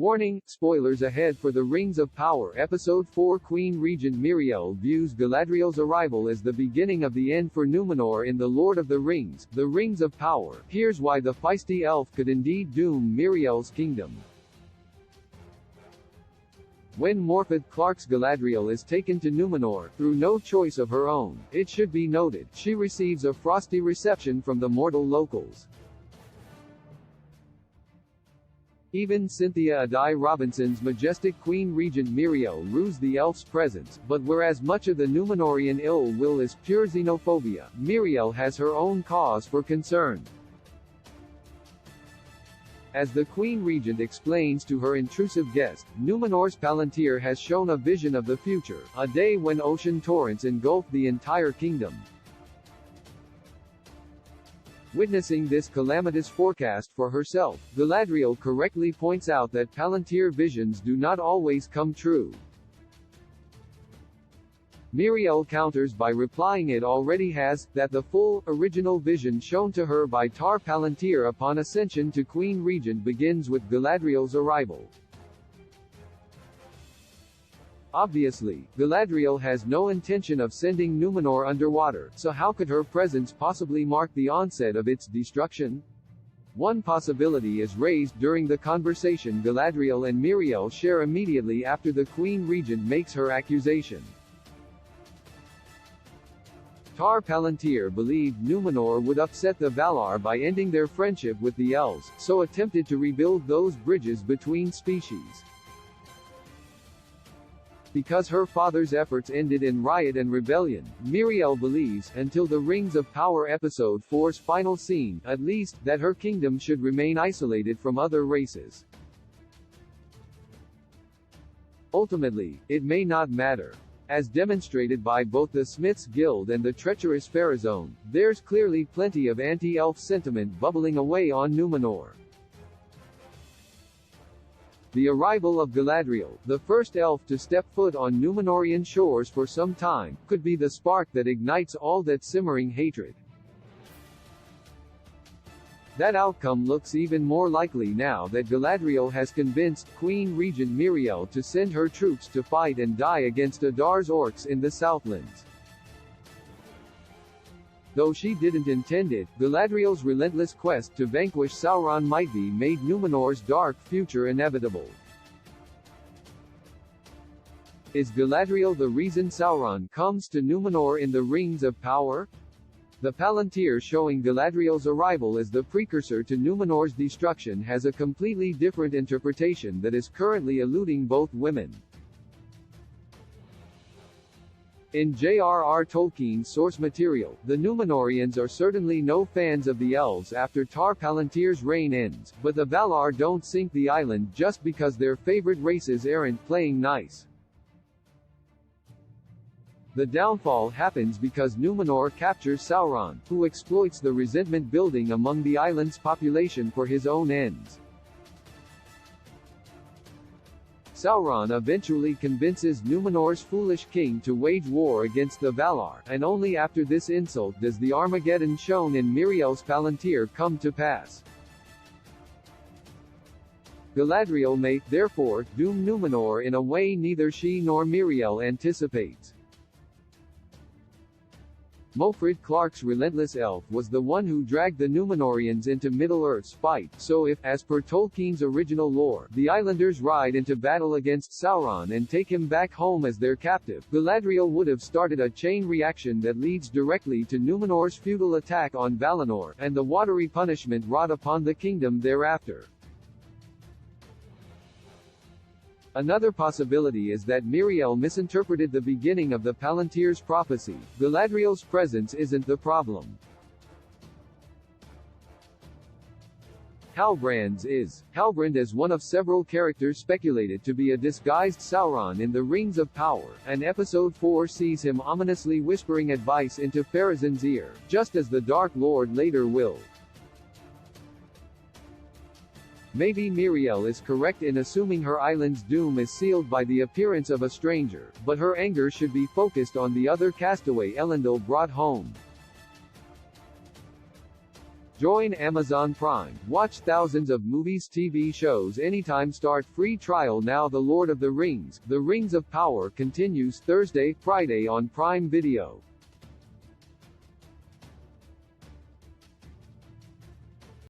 Warning, spoilers ahead for The Rings of Power Episode 4. Queen Regent Miriel views Galadriel's arrival as the beginning of the end for Numenor in The Lord of the Rings, The Rings of Power. Here's why the feisty elf could indeed doom Miriel's kingdom. When Morfydd Clark's Galadriel is taken to Numenor, through no choice of her own, it should be noted, she receives a frosty reception from the mortal locals. Even Cynthia Adai Robinson's majestic Queen Regent Miriel rues the elf's presence, but whereas much of the Numenorian ill will is pure xenophobia, Miriel has her own cause for concern. As the Queen Regent explains to her intrusive guest, Numenor's Palantir has shown a vision of the future, a day when ocean torrents engulf the entire kingdom. Witnessing this calamitous forecast for herself, Galadriel correctly points out that Palantir visions do not always come true. Miriel counters by replying it already has, that the full, original vision shown to her by Tar Palantir upon ascension to Queen Regent begins with Galadriel's arrival. Obviously, Galadriel has no intention of sending Numenor underwater, so how could her presence possibly mark the onset of its destruction? One possibility is raised during the conversation Galadriel and Miriel share immediately after the Queen Regent makes her accusation. Tar Palantir believed Numenor would upset the Valar by ending their friendship with the elves, so attempted to rebuild those bridges between species. Because her father's efforts ended in riot and rebellion, Miriel believes, until the Rings of Power Episode 4's final scene, at least, that her kingdom should remain isolated from other races. Ultimately, it may not matter. As demonstrated by both the Smiths Guild and the treacherous Pharazôn, there's clearly plenty of anti-elf sentiment bubbling away on Numenor. The arrival of Galadriel, the first elf to step foot on Numenorian shores for some time, could be the spark that ignites all that simmering hatred. That outcome looks even more likely now that Galadriel has convinced Queen Regent Miriel to send her troops to fight and die against Adar's orcs in the Southlands. Though she didn't intend it, Galadriel's relentless quest to vanquish Sauron might be made Numenor's dark future inevitable. Is Galadriel the reason Sauron comes to Numenor in the Rings of Power? The Palantir showing Galadriel's arrival as the precursor to Numenor's destruction has a completely different interpretation that is currently eluding both women. In J.R.R. Tolkien's source material, the Numenorians are certainly no fans of the elves after Tar Palantir's reign ends, but the Valar don't sink the island just because their favorite races aren't playing nice. The downfall happens because Numenor captures Sauron, who exploits the resentment building among the island's population for his own ends. Sauron eventually convinces Numenor's foolish king to wage war against the Valar, and only after this insult does the Armageddon shown in Miriel's Palantir come to pass. Galadriel may, therefore, doom Numenor in a way neither she nor Miriel anticipates. Morfydd Clark's relentless elf was the one who dragged the Numenorians into Middle-earth's fight, so if, as per Tolkien's original lore, the islanders ride into battle against Sauron and take him back home as their captive, Galadriel would have started a chain reaction that leads directly to Numenor's futile attack on Valinor, and the watery punishment wrought upon the kingdom thereafter. Another possibility is that Miriel misinterpreted the beginning of the Palantir's prophecy. Galadriel's presence isn't the problem. Halbrand's is. Halbrand is one of several characters speculated to be a disguised Sauron in the Rings of Power, and Episode 4 sees him ominously whispering advice into Pharazôn's ear, just as the Dark Lord later will. Maybe Miriel is correct in assuming her island's doom is sealed by the appearance of a stranger, but her anger should be focused on the other castaway Elendil brought home. Join Amazon Prime. Watch thousands of movies, TV shows anytime. Start free trial now. The Lord of the Rings, The Rings of Power continues Thursday, Friday on Prime Video.